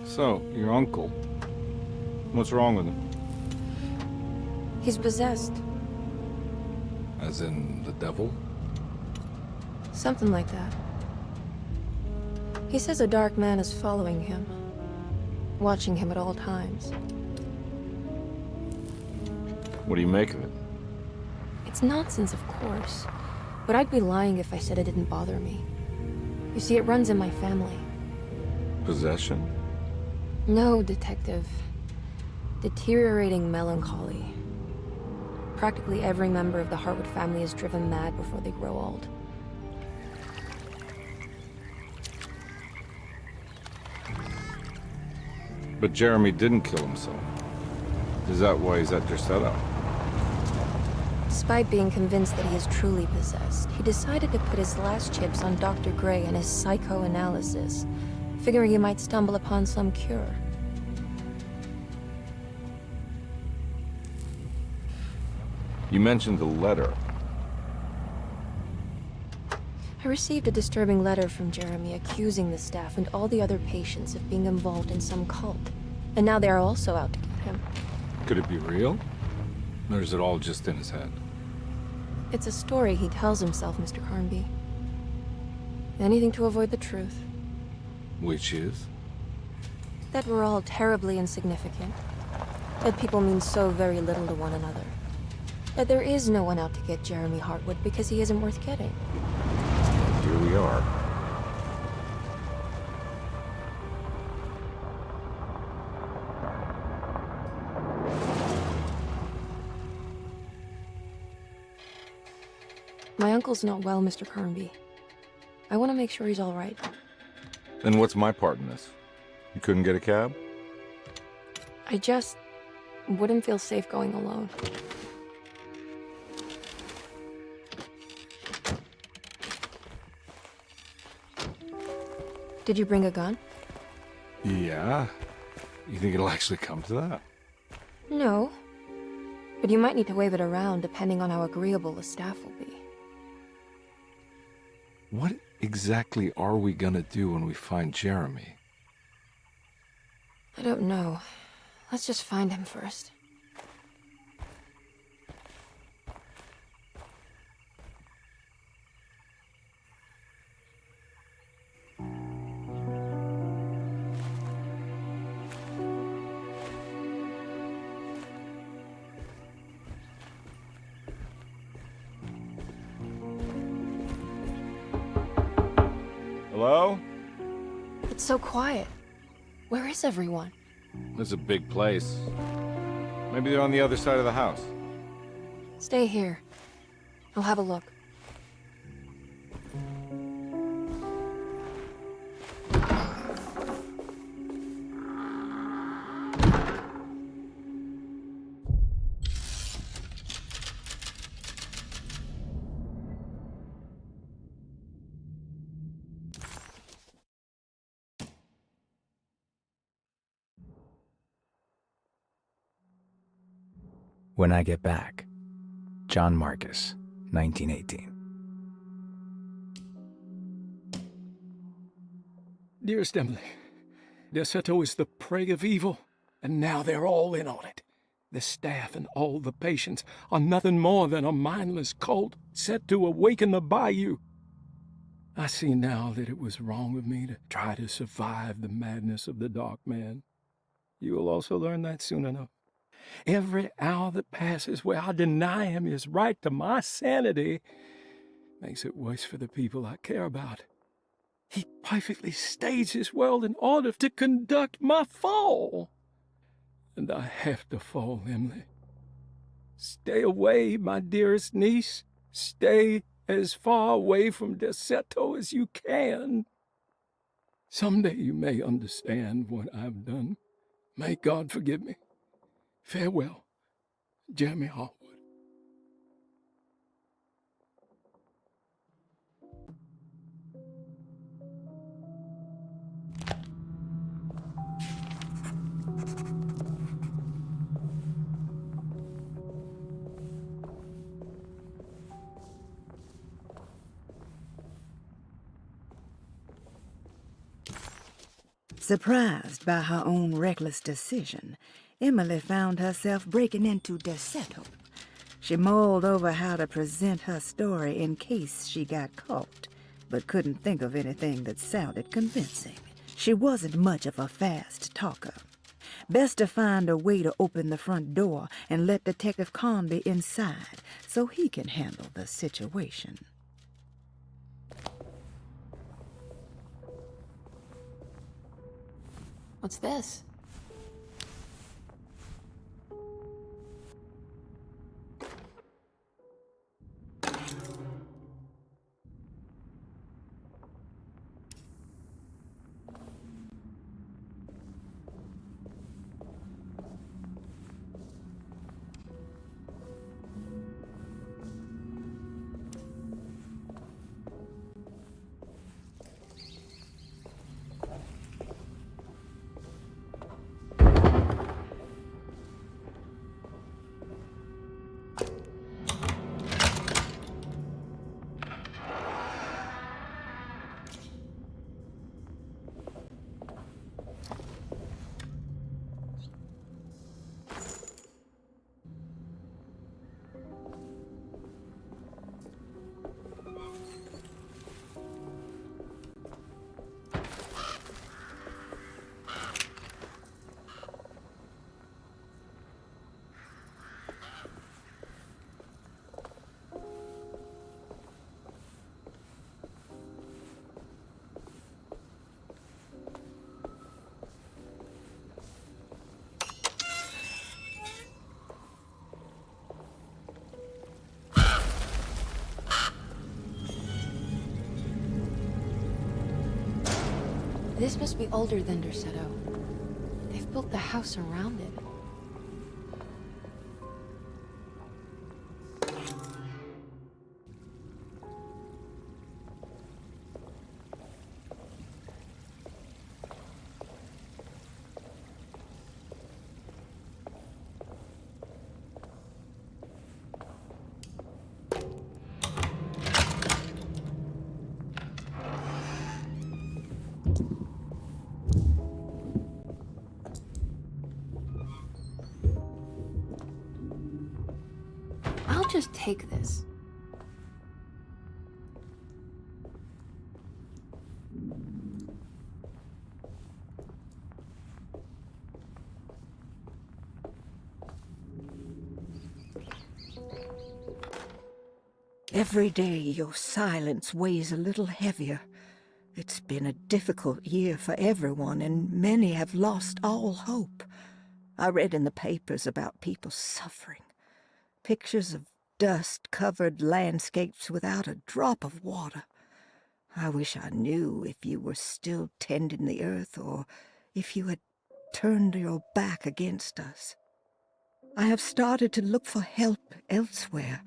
So, your uncle. What's wrong with him? He's possessed. As in the devil? Something like that. He says a dark man is following him, watching him at all times. What do you make of it? It's nonsense, of course, but I'd be lying if I said it didn't bother me. You see, it runs in my family. Possession? No, Detective. Deteriorating melancholy. Practically every member of the Hartwood family is driven mad before they grow old. But Jeremy didn't kill himself. Is that why he's at your setup? Despite being convinced that he is truly possessed, he decided to put his last chips on Dr. Gray and his psychoanalysis, figuring he might stumble upon some cure. You mentioned the letter. I received a disturbing letter from Jeremy accusing the staff and all the other patients of being involved in some cult. And now they are also out to get him. Could it be real? Or is it all just in his head? It's a story he tells himself, Mr. Carnby. Anything to avoid the truth. Which is? That we're all terribly insignificant. That people mean so very little to one another. That there is no one out to get Jeremy Hartwood because he isn't worth getting. Here we are. My uncle's not well, Mr. Carnby. I want to make sure he's all right. Then what's my part in this? You couldn't get a cab? I just wouldn't feel safe going alone. Did you bring a gun? Yeah. You think it'll actually come to that? No. But you might need to wave it around depending on how agreeable the staff will be. What exactly are we gonna do when we find Jeremy? I don't know. Let's just find him first. Hello? It's so quiet. Where is everyone? This is a big place. Maybe they're on the other side of the house. Stay here. I'll have a look. When I Get Back, John Marcus, 1918. Dearest Emily, Deseto is the prey of evil, and now they're all in on it. The staff and all the patients are nothing more than a mindless cult set to awaken the bayou. I see now that it was wrong of me to try to survive the madness of the Dark Man. You will also learn that soon enough. Every hour that passes where I deny him his right to my sanity makes it worse for the people I care about. He perfectly staged his world in order to conduct my fall. And I have to fall, Emily. Stay away, my dearest niece. Stay as far away from Deseto as you can. Someday you may understand what I've done. May God forgive me. Farewell, Jeremy Hartwood. Surprised by her own reckless decision, Emily found herself breaking into Desetto. She mulled over how to present her story in case she got caught, but couldn't think of anything that sounded convincing. She wasn't much of a fast talker. Best to find a way to open the front door and let Detective Conby inside so he can handle the situation. What's this? This must be older than Derceto. They've built the house around it. I'll just take this. Every day your silence weighs a little heavier. It's been a difficult year for everyone, and many have lost all hope. I read in the papers about people suffering. Pictures of dust-covered landscapes without a drop of water. I wish I knew if you were still tending the earth or if you had turned your back against us. I have started to look for help elsewhere.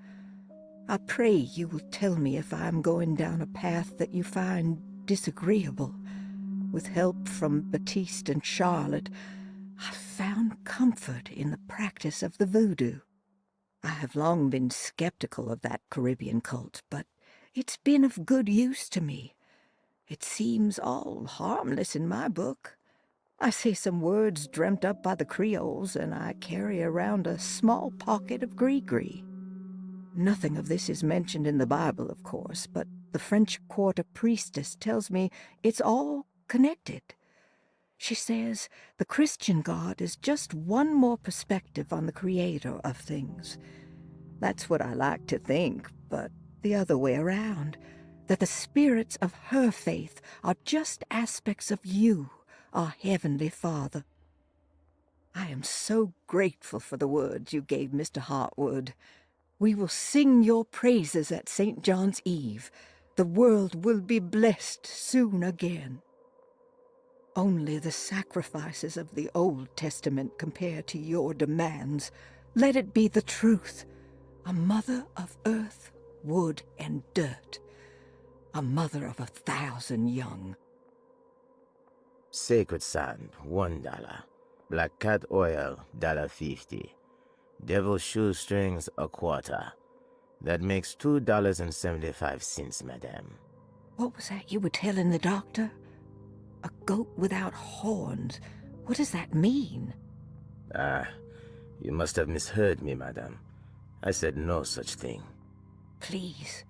I pray you will tell me if I am going down a path that you find disagreeable. With help from Baptiste and Charlotte, I found comfort in the practice of the voodoo. I have long been skeptical of that Caribbean cult, but it's been of good use to me. It seems all harmless in my book. I say some words dreamt up by the Creoles, and I carry around a small pocket of gree-gree. Nothing of this is mentioned in the Bible, of course, but the French Quarter priestess tells me it's all connected. She says the Christian God is just one more perspective on the creator of things. That's what I like to think, but the other way around, that the spirits of her faith are just aspects of you, our Heavenly Father. I am so grateful for the words you gave Mr. Hartwood. We will sing your praises at St. John's Eve. The world will be blessed soon again. Only the sacrifices of the Old Testament compare to your demands. Let it be the truth. A mother of earth, wood, and dirt. A mother of 1,000 young. Sacred sand, $1. Black cat oil, $1.50. Devil shoestrings, a quarter. That makes $2.75, madame. What was that you were telling the doctor? A goat without horns. What does that mean? Ah, you must have misheard me, madame. I said no such thing. Please.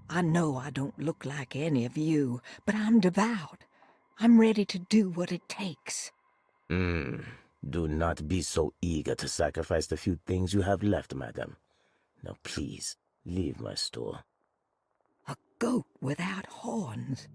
I know I don't look like any of you, but I'm devout. I'm ready to do what it takes. Do not be so eager to sacrifice the few things you have left, madam. Now please, leave my store. A goat without horns.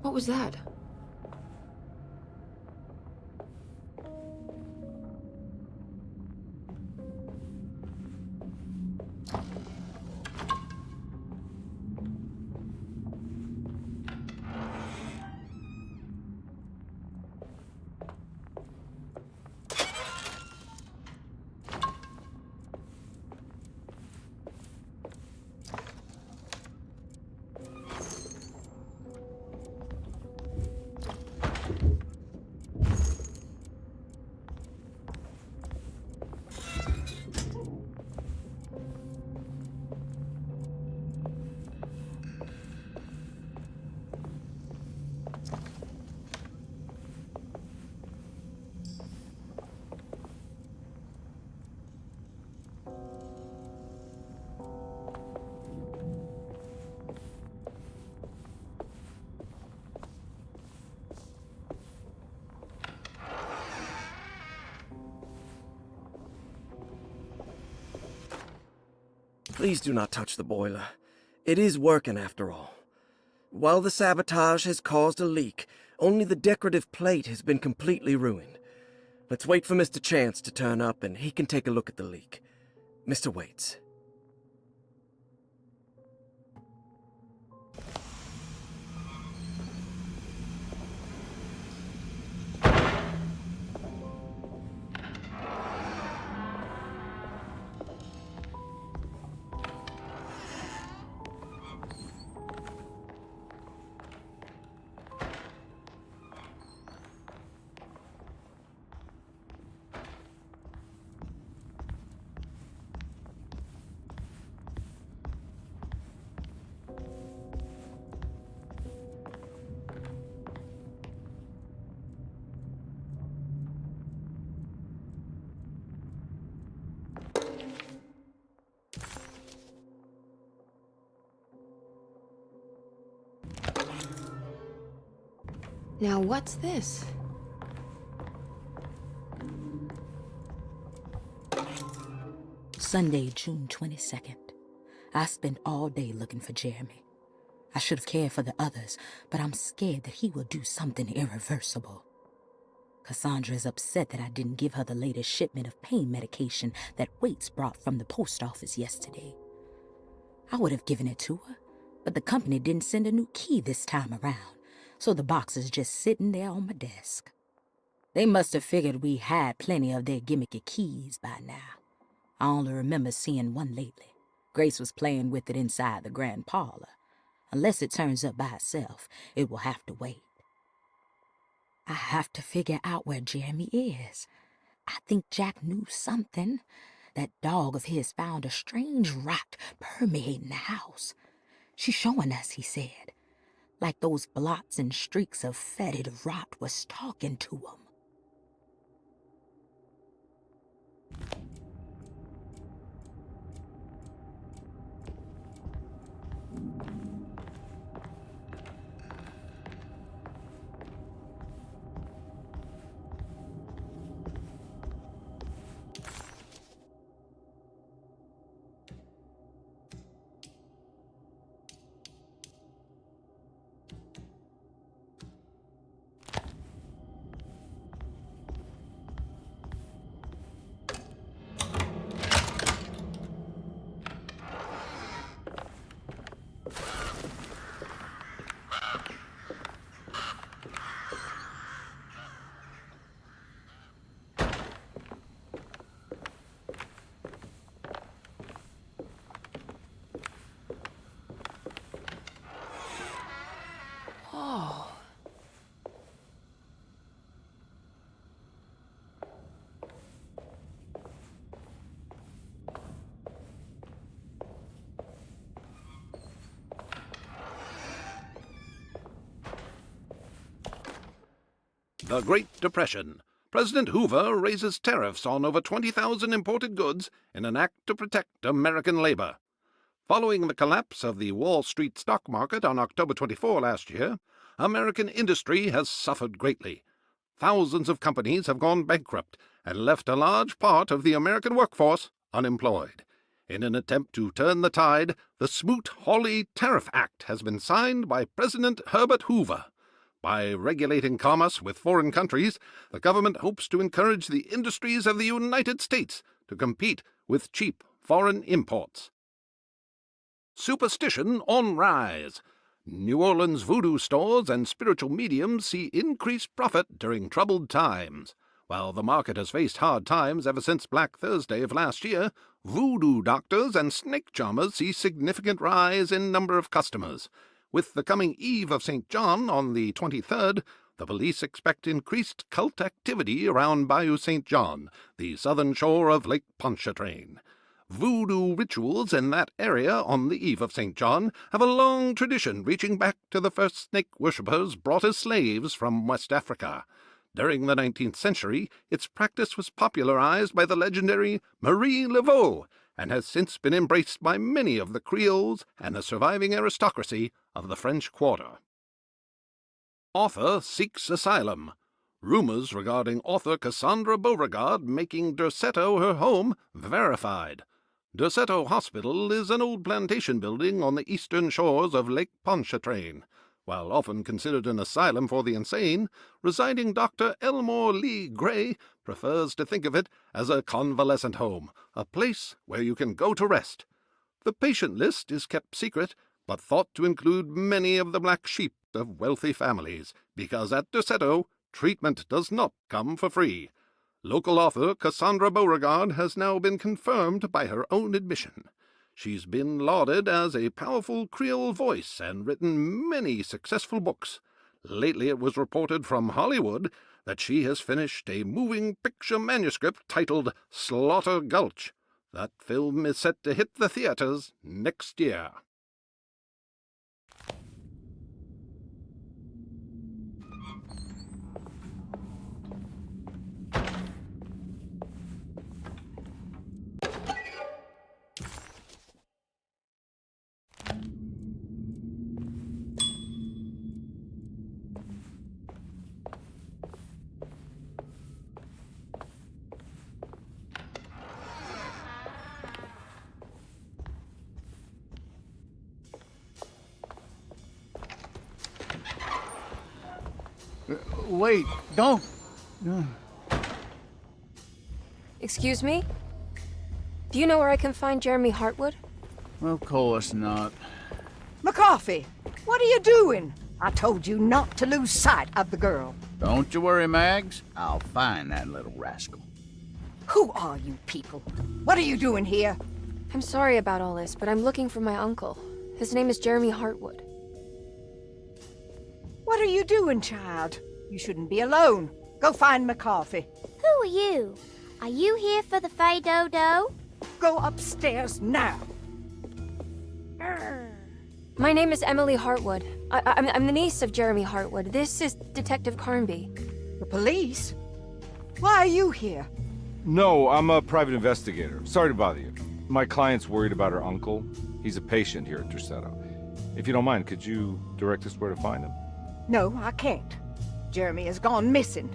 What was that? Please do not touch the boiler. It is working after all. While the sabotage has caused a leak, only the decorative plate has been completely ruined. Let's wait for Mr. Chance to turn up and he can take a look at the leak. Mr. Waits. Now what's this? Sunday, June 22nd. I spent all day looking for Jeremy. I should have cared for the others, but I'm scared that he will do something irreversible. Cassandra is upset that I didn't give her the latest shipment of pain medication that Waits brought from the post office yesterday. I would have given it to her, but the company didn't send a new key this time around, so the box is just sitting there on my desk. They must have figured we had plenty of their gimmicky keys by now. I only remember seeing one lately. Grace was playing with it inside the grand parlor. Unless it turns up by itself, it will have to wait. I have to figure out where Jeremy is. I think Jack knew something. That dog of his found a strange rot permeating the house. She's showing us, he said. Like those blots and streaks of fetid rot was talking to him. The Great Depression. President Hoover raises tariffs on over 20,000 imported goods in an act to protect American labor. Following the collapse of the Wall Street stock market on October 24 last year, American industry has suffered greatly. Thousands of companies have gone bankrupt and left a large part of the American workforce unemployed. In an attempt to turn the tide, the Smoot-Hawley Tariff Act has been signed by President Herbert Hoover. By regulating commerce with foreign countries, the government hopes to encourage the industries of the United States to compete with cheap foreign imports. Superstition on rise. New Orleans voodoo stores and spiritual mediums see increased profit during troubled times. While the market has faced hard times ever since Black Thursday of last year, voodoo doctors and snake charmers see significant rise in number of customers. With the coming Eve of St. John on the 23rd, the police expect increased cult activity around Bayou St. John, the southern shore of Lake Pontchartrain. Voodoo rituals in that area on the Eve of St. John have a long tradition reaching back to the first snake worshippers brought as slaves from West Africa. During the 19th century, its practice was popularized by the legendary Marie Laveau and has since been embraced by many of the Creoles and the surviving aristocracy of the French Quarter. Author seeks asylum. Rumors regarding author Cassandra Beauregard making Derceto her home verified. Derceto Hospital is an old plantation building on the eastern shores of Lake Pontchartrain. While often considered an asylum for the insane, residing Dr. Elmore Lee Gray prefers to think of it as a convalescent home, a place where you can go to rest. The patient list is kept secret, but thought to include many of the black sheep of wealthy families, because at Derceto, treatment does not come for free. Local author Cassandra Beauregard has now been confirmed by her own admission. She's been lauded as a powerful Creole voice and written many successful books. Lately it was reported from Hollywood that she has finished a moving picture manuscript titled Slaughter Gulch. That film is set to hit the theaters next year. Wait, don't. Excuse me? Do you know where I can find Jeremy Hartwood? Of course not. McCarthy, what are you doing? I told you not to lose sight of the girl. Don't you worry, Mags. I'll find that little rascal. Who are you people? What are you doing here? I'm sorry about all this, but I'm looking for my uncle. His name is Jeremy Hartwood. What are you doing, child? You shouldn't be alone. Go find McCarthy. Who are you? Are you here for the Fay Dodo? Go upstairs now. My name is Emily Hartwood. I'm the niece of Jeremy Hartwood. This is Detective Carnby. The police? Why are you here? No, I'm a private investigator. Sorry to bother you. My client's worried about her uncle. He's a patient here at Derceto. If you don't mind, could you direct us where to find him? No, I can't. Jeremy has gone missing.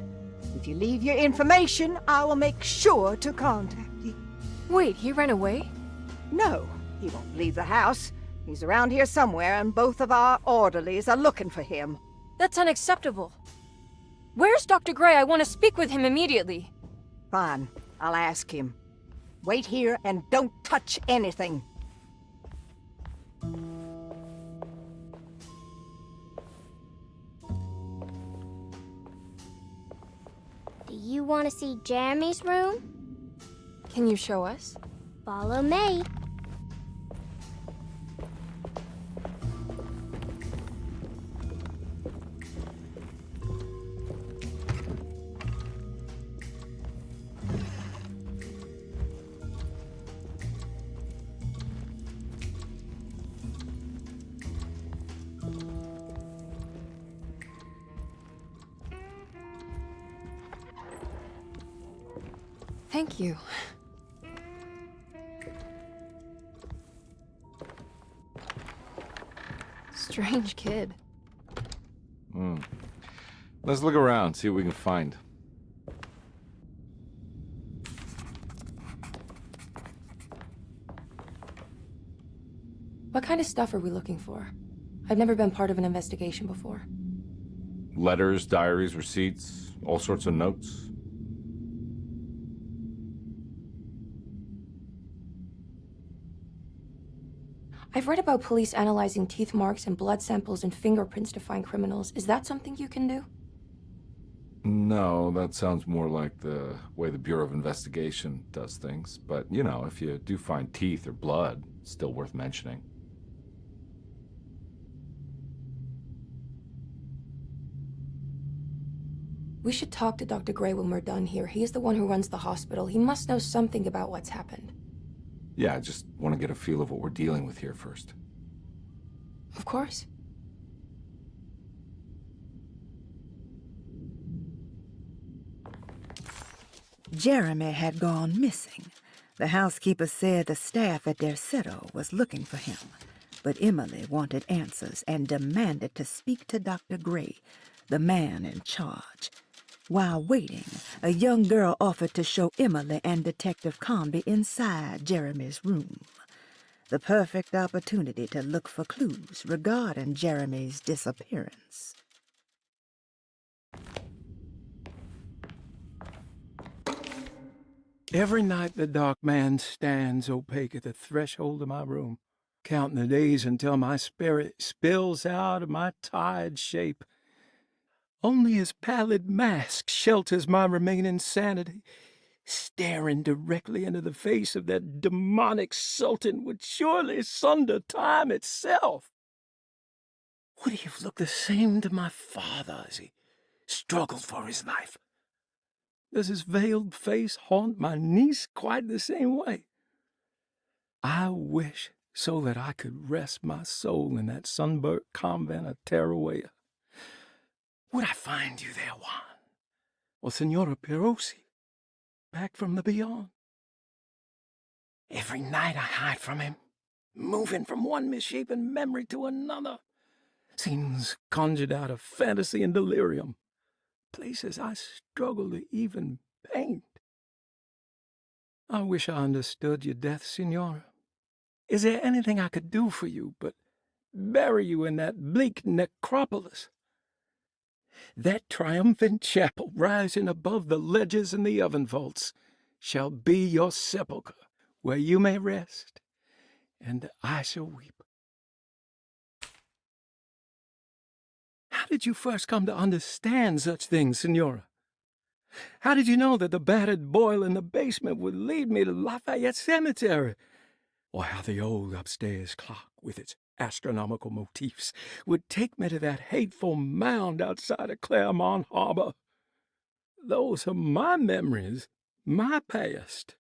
If you leave your information, I will make sure to contact you. Wait, he ran away? No, he won't leave the house. He's around here somewhere, and both of our orderlies are looking for him. That's unacceptable. Where's Dr. Gray? I want to speak with him immediately. Fine, I'll ask him. Wait here and don't touch anything. Do you want to see Jeremy's room? Can you show us? Follow me. Thank you. Strange kid. Let's look around, see what we can find. What kind of stuff are we looking for? I've never been part of an investigation before. Letters, diaries, receipts, all sorts of notes. I've read about police analyzing teeth marks and blood samples and fingerprints to find criminals. Is that something you can do? No, that sounds more like the way the Bureau of Investigation does things. But, you know, if you do find teeth or blood, it's still worth mentioning. We should talk to Dr. Gray when we're done here. He's the one who runs the hospital. He must know something about what's happened. Yeah, I just want to get a feel of what we're dealing with here first. Of course. Jeremy had gone missing. The housekeeper said the staff at Derceto was looking for him, but Emily wanted answers and demanded to speak to Dr. Gray, the man in charge. While waiting, a young girl offered to show Emily and Detective Conby inside Jeremy's room. The perfect opportunity to look for clues regarding Jeremy's disappearance. Every night the dark man stands opaque at the threshold of my room, counting the days until my spirit spills out of my tired shape. Only his pallid mask shelters my remaining sanity. Staring directly into the face of that demonic sultan would surely sunder time itself. Would he have looked the same to my father as he struggled for his life? Does his veiled face haunt my niece quite the same way? I wish so that I could rest my soul in that sunburnt convent of Tarawea. Would I find you there, Juan? Or Senora Perosi, back from the beyond? Every night I hide from him, moving from one misshapen memory to another. Scenes conjured out of fantasy and delirium. Places I struggle to even paint. I wish I understood your death, Senora. Is there anything I could do for you but bury you in that bleak necropolis? That triumphant chapel rising above the ledges and the oven vaults shall be your sepulchre, where you may rest, and I shall weep. How did you first come to understand such things, Senora? How did you know that the battered boiler in the basement would lead me to Lafayette Cemetery? Or how the old upstairs clock, with its astronomical motifs, would take me to that hateful mound outside of Claremont Harbor? Those are my memories, my past.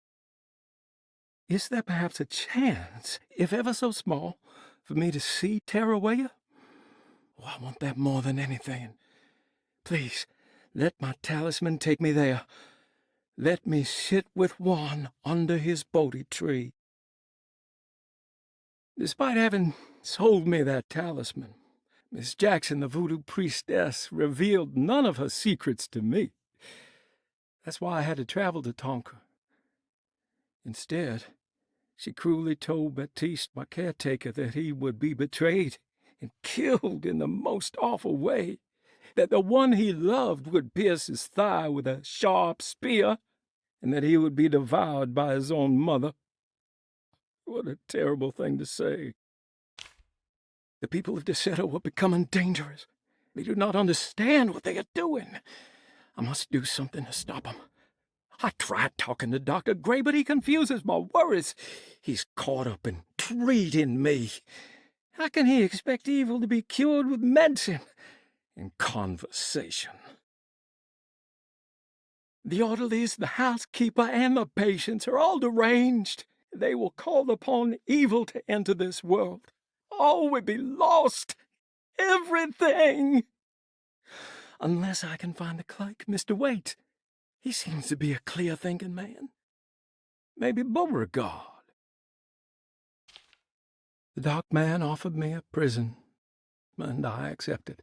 Is there perhaps a chance, if ever so small, for me to see Tarawea? Oh, I want that more than anything. Please, let my talisman take me there. Let me sit with Juan under his Bodhi tree. Despite having sold me that talisman, Miss Jackson, the voodoo priestess, revealed none of her secrets to me. That's why I had to travel to Tonka. Instead, she cruelly told Baptiste, my caretaker, that he would be betrayed and killed in the most awful way, that the one he loved would pierce his thigh with a sharp spear, and that he would be devoured by his own mother. What a terrible thing to say. The people of Derceto are becoming dangerous. They do not understand what they are doing. I must do something to stop them. I tried talking to Dr. Gray, but he confuses my worries. He's caught up in treating me. How can he expect evil to be cured with medicine and conversation? The orderlies, the housekeeper, and the patients are all deranged. They will call upon evil to enter this world. All will be lost. Everything. Unless I can find the clerk, Mr. Waite. He seems to be a clear-thinking man. Maybe Beauregard. The dock man offered me a prison, and I accepted.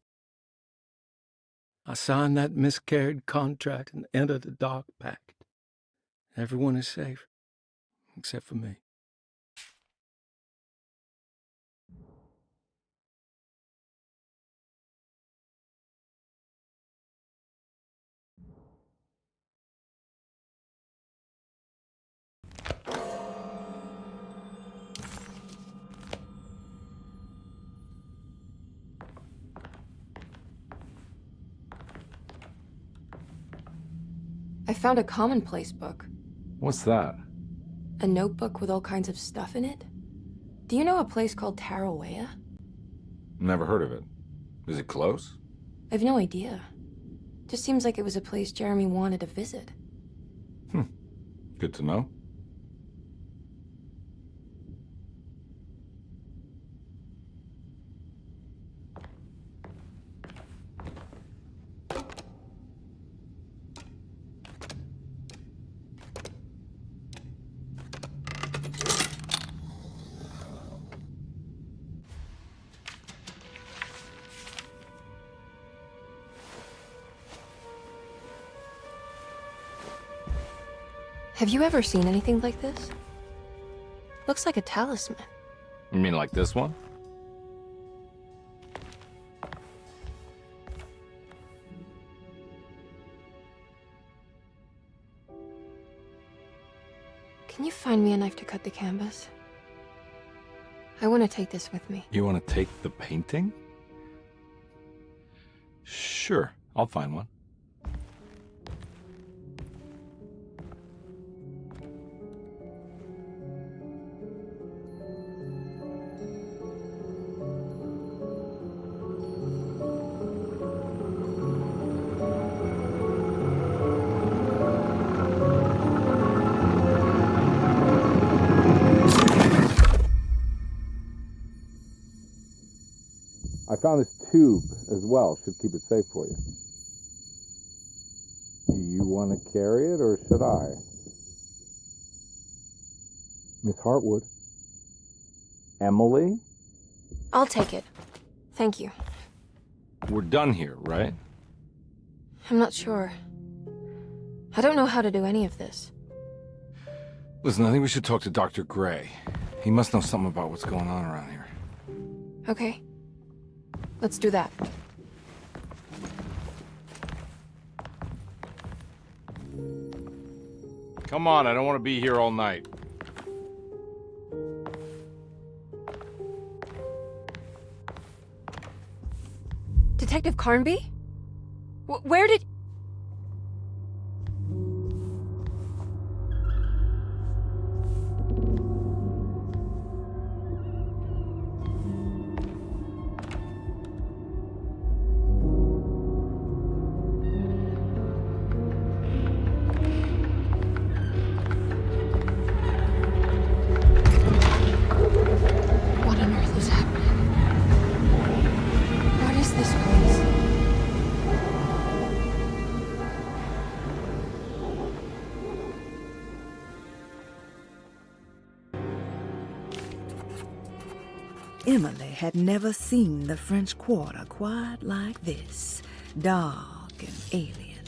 I signed that miscarried contract and entered the dock pact. Everyone is safe, except for me. I found a commonplace book. What's that? A notebook with all kinds of stuff in it. Do you know a place called Tarawea? Never heard of it. Is it close? I've no idea. Just seems like it was a place Jeremy wanted to visit. Good to know. Have you ever seen anything like this? Looks like a talisman. You mean like this one? Can you find me a knife to cut the canvas? I want to take this with me. You want to take the painting? Sure, I'll find one. I found this tube as well. Should keep it safe for you. Do you want to carry it, or should I? Miss Hartwood? Emily? I'll take it. Thank you. We're done here, right? I'm not sure. I don't know how to do any of this. Listen, I think we should talk to Dr. Gray. He must know something about what's going on around here. Okay. Let's do that. Come on, I don't want to be here all night. Detective Carnby? Where did... What on earth is happening? What is this place? Emily had never seen the French Quarter quite like this, dark and alien.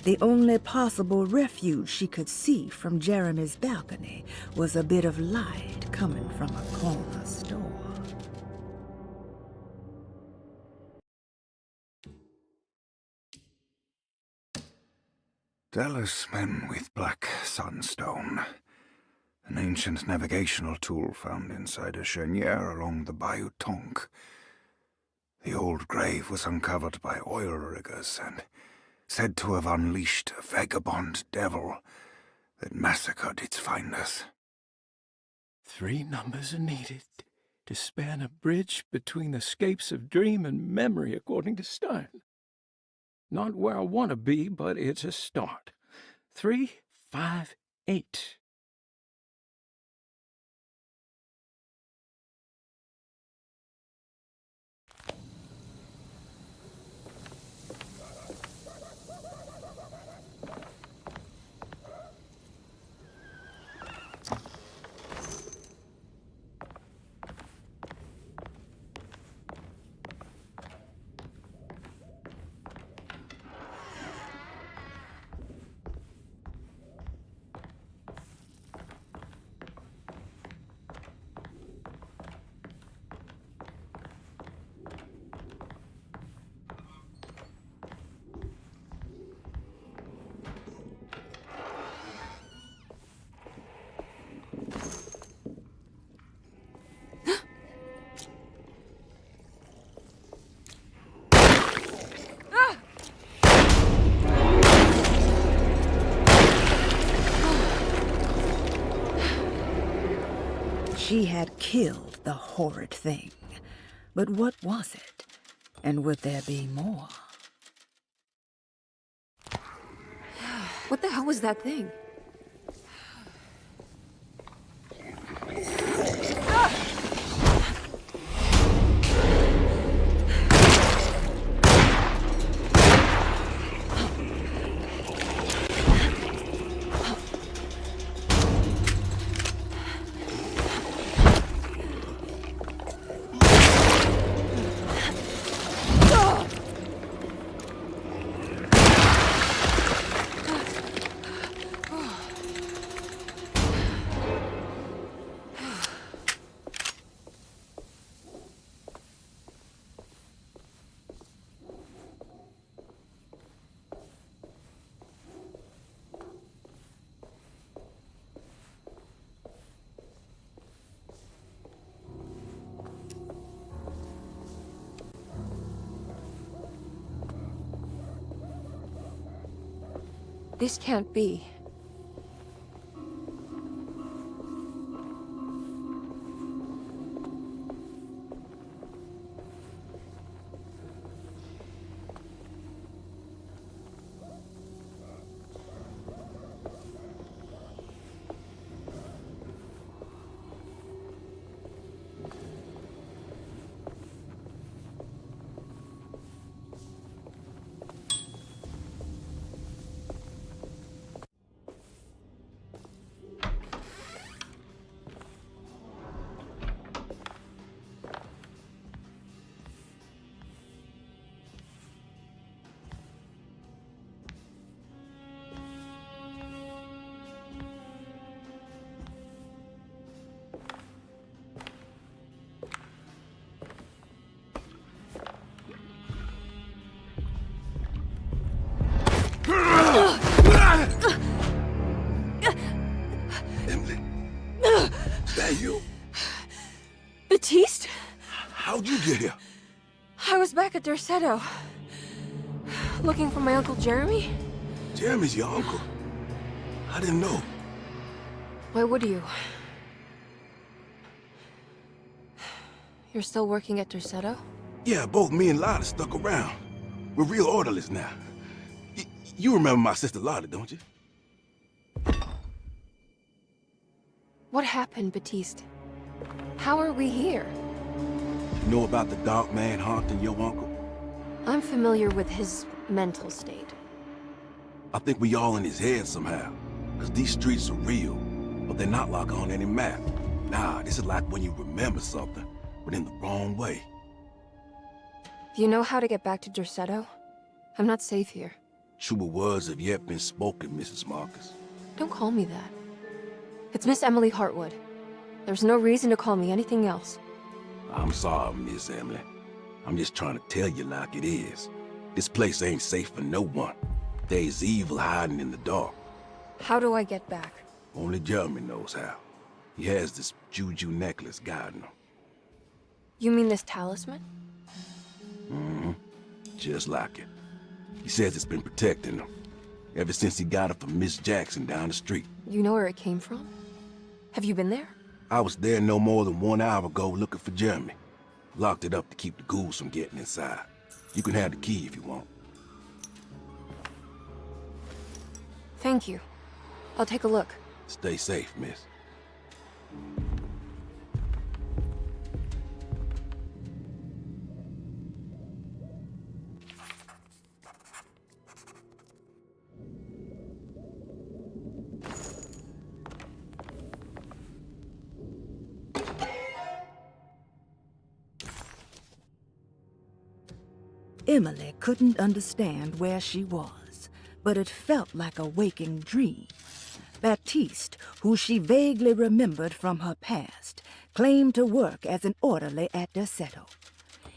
The only possible refuge she could see from Jeremy's balcony was a bit of light coming from a corner store. Talisman with black sunstone. An ancient navigational tool found inside a cheniere along the Bayou Tonk. The old grave was uncovered by oil riggers and said to have unleashed a vagabond devil that massacred its finders. 3 numbers are needed to span a bridge between the scapes of dream and memory, according to Stein. Not where I want to be, but it's a start. 3, 5, 8. She had killed the horrid thing. But what was it? And would there be more? What the hell was that thing? This can't be. Emily, is that you? Baptiste? How'd you get here? I was back at Derceto. Looking for my Uncle Jeremy? Jeremy's your uncle. I didn't know. Why would you? You're still working at Derceto? Yeah, both me and Lotta stuck around. We're real orderlies now. You remember my sister Lotta, don't you? What happened, Baptiste? How are we here? You know about the dark man haunting your uncle? I'm familiar with his mental state. I think we all in his head somehow. Because these streets are real, but they're not like on any map. Nah, this is like when you remember something, but in the wrong way. Do you know how to get back to Derceto? I'm not safe here. Truer words have yet been spoken, Mrs. Marcus. Don't call me that. It's Miss Emily Hartwood. There's no reason to call me anything else. I'm sorry, Miss Emily. I'm just trying to tell you like it is. This place ain't safe for no one. There's evil hiding in the dark. How do I get back? Only Jeremy knows how. He has this juju necklace guiding him. You mean this talisman? Mm-hmm. Just like it. He says it's been protecting him ever since he got it from Miss Jackson down the street. You know where it came from? Have you been there? I was there no more than 1 hour ago looking for Jeremy. Locked it up to keep the ghouls from getting inside. You can have the key if you want. Thank you. I'll take a look. Stay safe, miss. Emily couldn't understand where she was, but it felt like a waking dream. Baptiste, who she vaguely remembered from her past, claimed to work as an orderly at Derceto.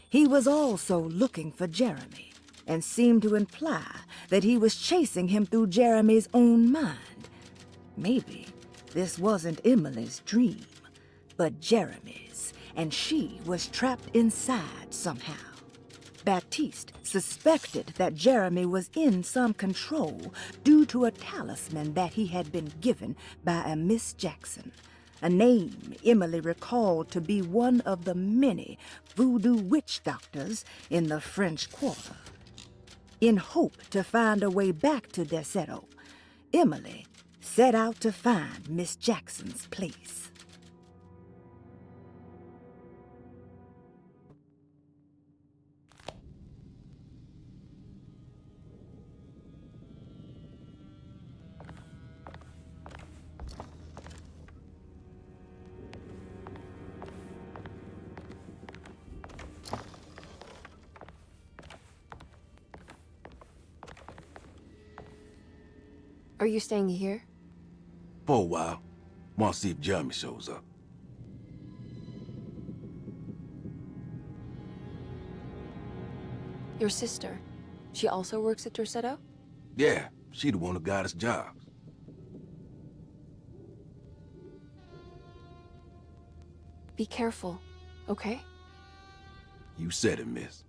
He was also looking for Jeremy, and seemed to imply that he was chasing him through Jeremy's own mind. Maybe this wasn't Emily's dream, but Jeremy's, and she was trapped inside somehow. Baptiste suspected that Jeremy was in some control due to a talisman that he had been given by a Miss Jackson. a name Emily recalled to be one of the many voodoo witch doctors in the French Quarter. In hope to find a way back to Derceto, Emily set out to find Miss Jackson's place. Are you staying here? For a while. Want to see if Jeremy shows up. Your sister. She also works at Derceto? Yeah, she the one who got us jobs. Be careful, okay? You said it, miss.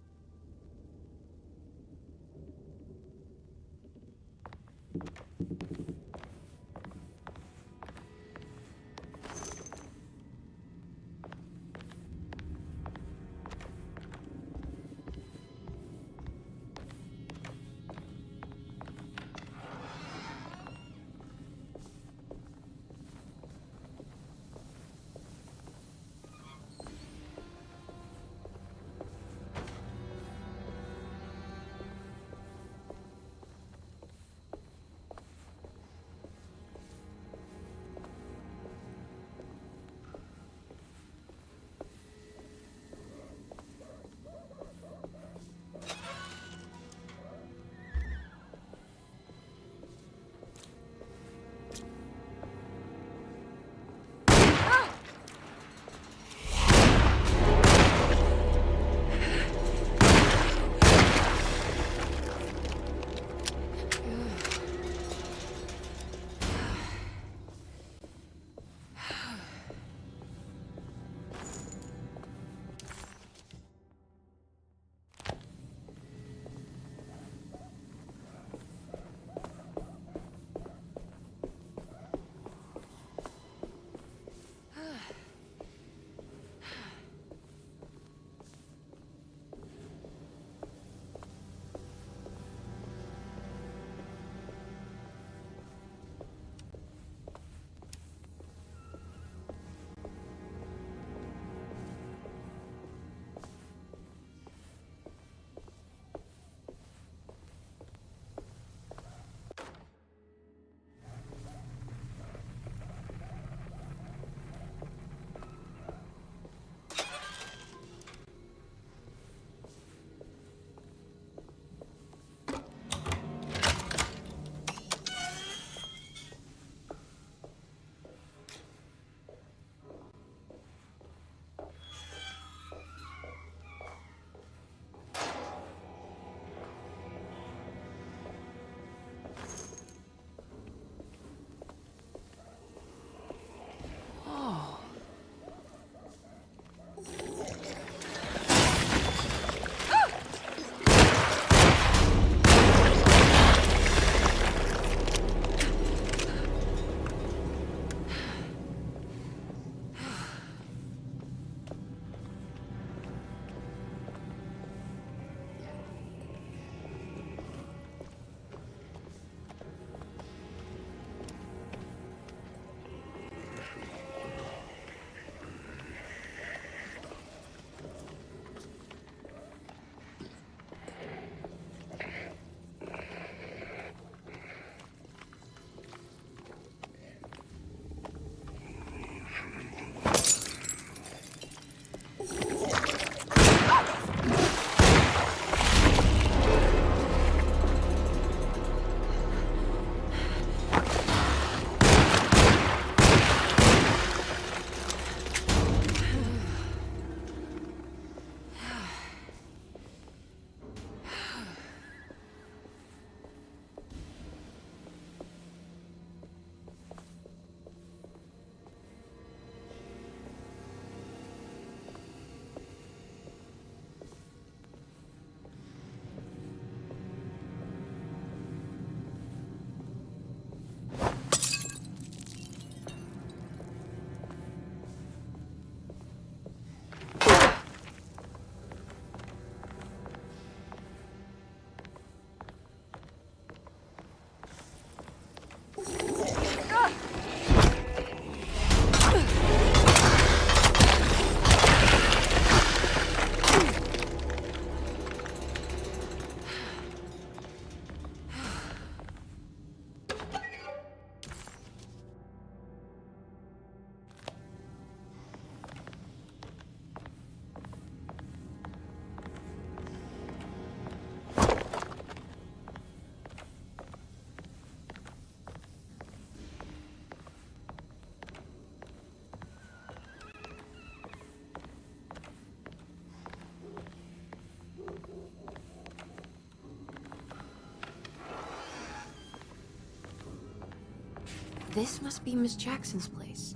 This must be Miss Jackson's place.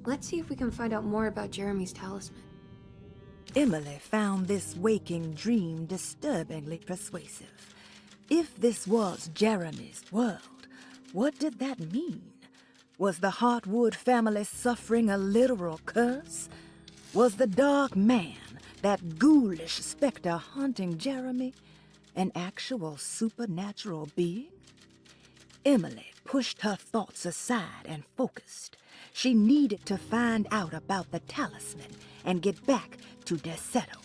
Let's see if we can find out more about Jeremy's talisman. Emily found this waking dream disturbingly persuasive. If this was Jeremy's world, what did that mean? Was the Hartwood family suffering a literal curse? Was the dark man, that ghoulish specter haunting Jeremy, an actual supernatural being? Emily pushed her thoughts aside and focused. She needed to find out about the talisman and get back to Derceto.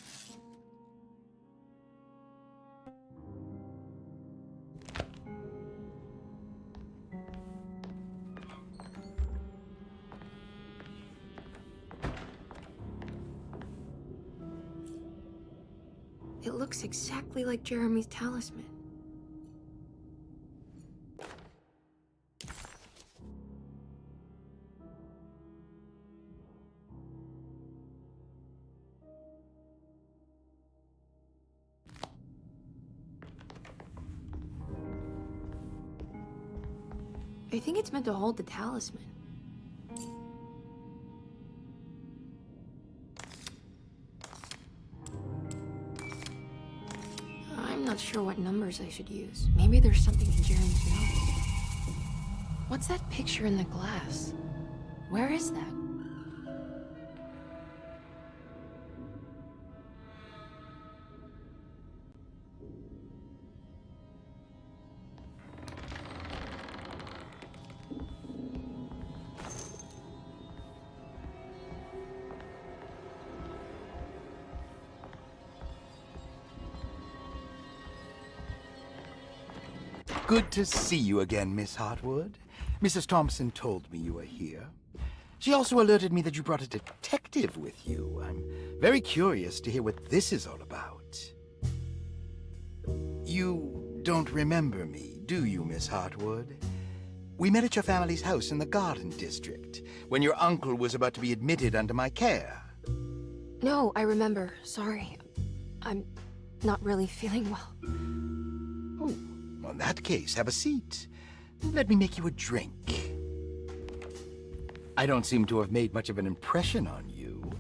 It looks exactly like Jeremy's talisman. I think it's meant to hold the talisman. I'm not sure what numbers I should use. Maybe there's something in Jeremy's notes. What's that picture in the glass? Where is that? Good to see you again, Miss Hartwood. Mrs. Thompson told me you were here. She also alerted me that you brought a detective with you. I'm very curious to hear what this is all about. You don't remember me, do you, Miss Hartwood? We met at your family's house in the Garden District, when your uncle was about to be admitted under my care. No, I remember. Sorry. I'm not really feeling well. Well, in that case, have a seat. Let me make you a drink. I don't seem to have made much of an impression on you.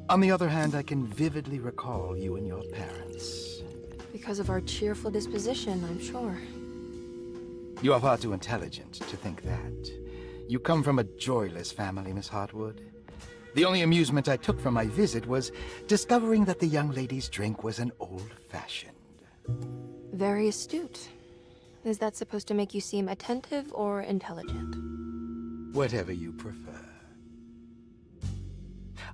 On the other hand, I can vividly recall you and your parents. Because of our cheerful disposition, I'm sure. You are far too intelligent to think that. You come from a joyless family, Miss Hartwood. The only amusement I took from my visit was discovering that the young lady's drink was an old-fashioned. Very astute. Is that supposed to make you seem attentive or intelligent? Whatever you prefer.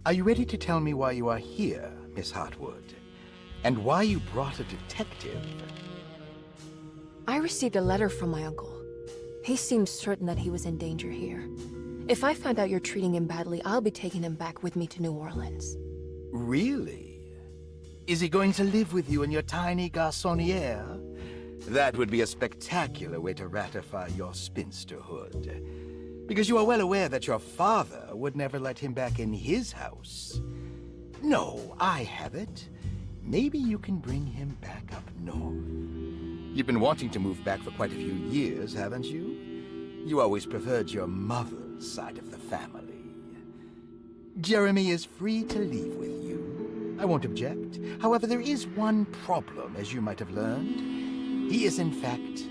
Are you ready to tell me why you are here, Miss Hartwood? And why you brought a detective? I received a letter from my uncle. He seemed certain that he was in danger here. If I find out you're treating him badly, I'll be taking him back with me to New Orleans. Really? Is he going to live with you in your tiny garçonniere? That would be a spectacular way to ratify your spinsterhood. Because you are well aware that your father would never let him back in his house. No, I have it. Maybe you can bring him back up north. You've been wanting to move back for quite a few years, haven't you? You always preferred your mother's side of the family. Jeremy is free to leave with you. I won't object. However, there is one problem, as you might have learned. He is, in fact,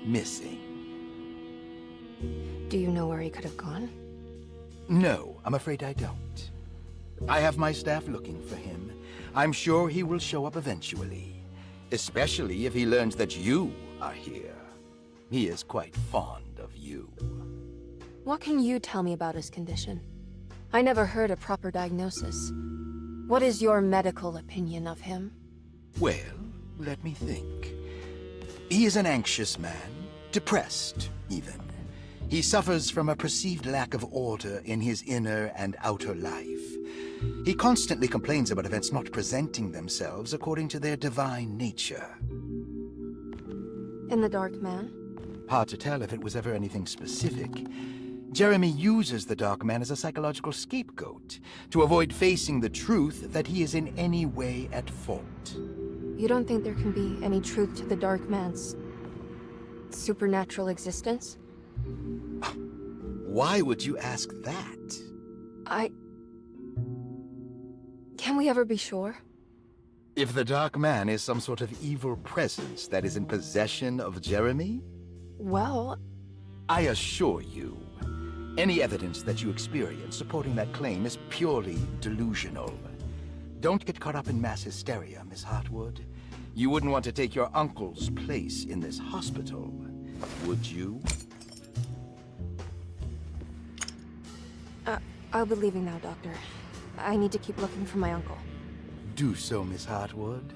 missing. Do you know where he could have gone? No, I'm afraid I don't. I have my staff looking for him. I'm sure he will show up eventually. Especially if he learns that you are here. He is quite fond of you. What can you tell me about his condition? I never heard a proper diagnosis. What is your medical opinion of him? Well, let me think. He is an anxious man, depressed, even. He suffers from a perceived lack of order in his inner and outer life. He constantly complains about events not presenting themselves according to their divine nature. And the Dark Man? Hard to tell if it was ever anything specific. Jeremy uses the Dark Man as a psychological scapegoat to avoid facing the truth that he is in any way at fault. You don't think there can be any truth to the Dark Man's supernatural existence? Why would you ask that? Can we ever be sure? If the Dark Man is some sort of evil presence that is in possession of Jeremy, Well, I assure you, any evidence that you experience supporting that claim is purely delusional. Don't get caught up in mass hysteria, Miss Hartwood. You wouldn't want to take your uncle's place in this hospital, would you? I'll be leaving now, Doctor. I need to keep looking for my uncle. Do so, Miss Hartwood.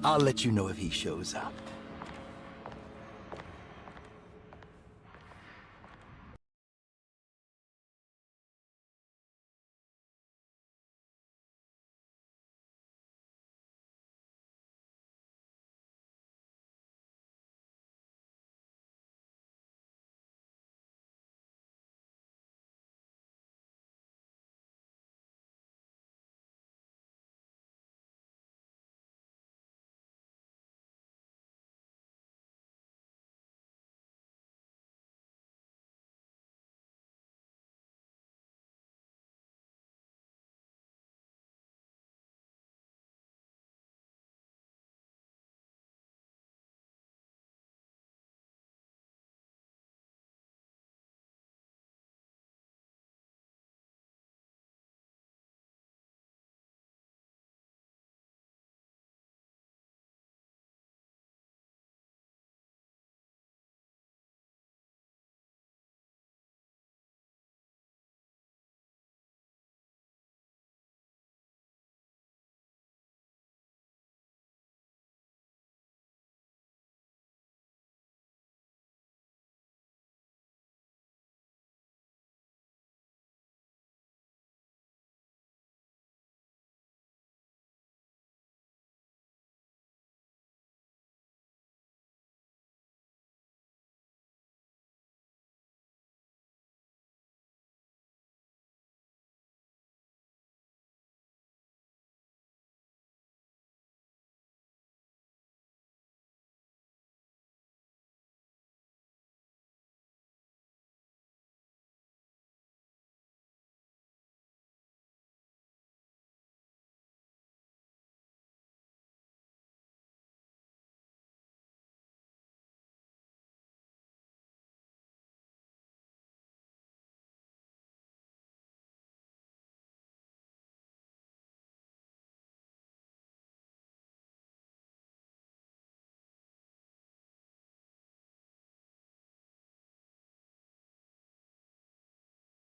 I'll let you know if he shows up.